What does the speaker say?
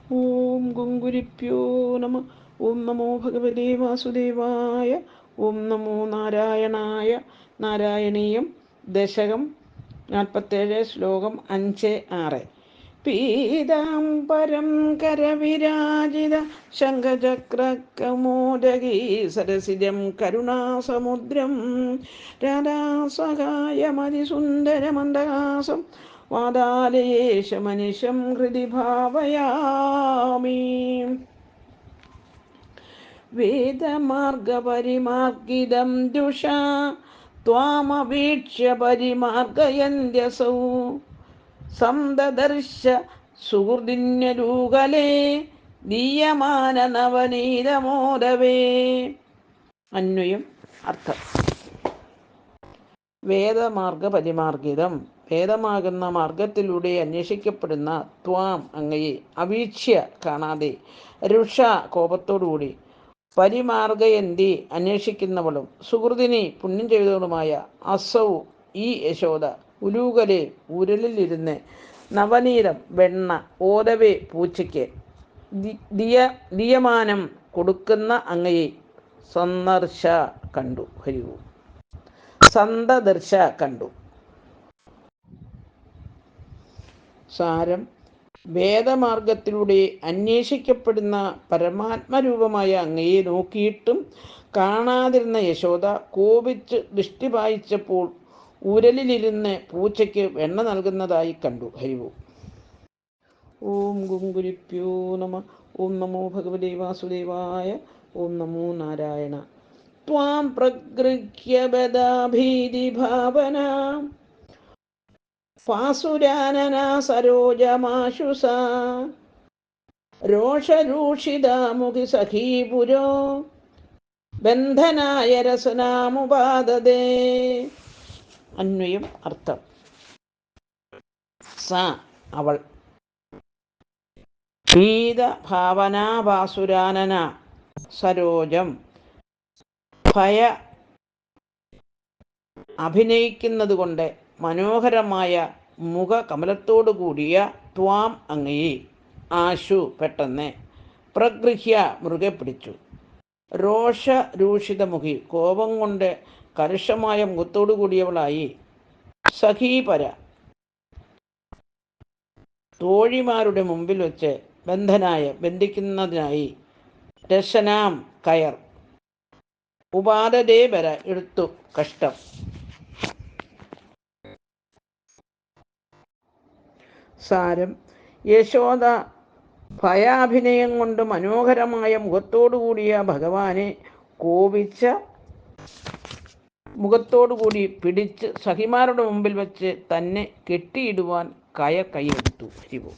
ഓം ഗുങ്കുരിപ്യോ നമ. ഓം നമോ ഭഗവതേ വാസുദേവായ. ഓം നമോ നാരായണായ. നാരായണീയം ദശകം 47 ശ്ലോകം 5-6. പീതാംബരം കരവിരാജിത ശംഖചക്രകൗമോദഗീ സരസിജം കരുണാസമുദ്രം രാധാസഹായമതിസുന്ദരമന്ദഹാസം വാതാലയേശമനിശം ഹൃദി ഭാവയാമി. വേദമാർഗപരിമാർഗിതം ദുഷാ ത്വാമവീക്ഷ്യ പരിമാർഗയന്ത്യസൗ സംദദർശ സുഹൃദിന്യരൂകലേ ദീയമാന നവനീതമോദവേ. അന്വയം അർത്ഥം. വേദമാർഗ പരിമാർഗിതം, വേദമാകുന്ന മാർഗത്തിലൂടെ അന്വേഷിക്കപ്പെടുന്ന ത്വാം അങ്ങയെ, അവീക്ഷ്യ കാണാതെ, രുഷ കോപത്തോടുകൂടി, പരിമാർഗയന്തി അന്വേഷിക്കുന്നവളും, സുഹൃതിനി പുണ്യം ചെയ്തവളുമായ, അസൗ ഈ യശോദ, ഉലൂകലെ ഉരലിലിരുന്ന്, നവനീതം വെണ്ണ, ഓദവേ പൂച്ചയ്ക്ക്, ദിയമാനം കൊടുക്കുന്ന അങ്ങയെ സന്ദർശ കണ്ടു. ഹരിവു സന്ദർശ കണ്ടു. സാരം: വേദമാർഗത്തിലൂടെ അന്വേഷിക്കപ്പെടുന്ന പരമാത്മരൂപമായ അങ്ങയെ നോക്കിയിട്ടും കാണാതിരുന്ന യശോദ കോപിച്ച് ദൃഷ്ടി പായിച്ചപ്പോൾ ഉരലിലിരുന്ന് പൂച്ചയ്ക്ക് വെണ്ണ നൽകുന്നതായി കണ്ടു. ഹരിവു. ഓം ഗുങ്കുരിപ്യോ നമ. ഓം നമോ ഭഗവതേ വാസുദേവായ. ഓം നമോ നാരായണ. ത്വാം പ്രഗൃഹ്യ ബദാഭീതി ഭാവന പാസുരാനനാ സരോജമാശുസാ രോഷരൂഷിതാമുഖി സഖീപുരോ ബന്ധനായ രസനാമുപാദതേ. അന്വയം അർത്ഥം. സ അവൾ, ഭീത ഭാവനാഭാസുരാനന സരോജം ഭയ അഭിനയിക്കുന്നതുകൊണ്ട് മനോഹരമായ മുഖകമലത്തോടു കൂടിയ ത്വാം അങ്ങയെ, ആശു പെട്ടെന്ന്, പ്രഗൃഹ്യ മുറുകെ പിടിച്ചു, രോഷരൂഷിതമുഖി കോപം കൊണ്ട് കലുഷമായ മുഖത്തോടു കൂടിയവളായി, സഖീപര തോഴിമാരുടെ മുമ്പിൽ വെച്ച്, ബന്ധനായ ബന്ധിക്കുന്നതിനായി, രശനാം കയർ, ഉപാദദേവര എടുത്തു കഷ്ടം. സാരം: യശോദ ഭയാഭിനയം കൊണ്ട് മനോഹരമായ മുഖത്തോടുകൂടിയ ഭഗവാനെ കോപിച്ച മുഖത്തോടുകൂടി പിടിച്ച് സഖിമാരുടെ മുമ്പിൽ വെച്ച് തന്നെ കെട്ടിയിടുവാൻ കയർ കൈയെടുത്തു. ഹരിവോ.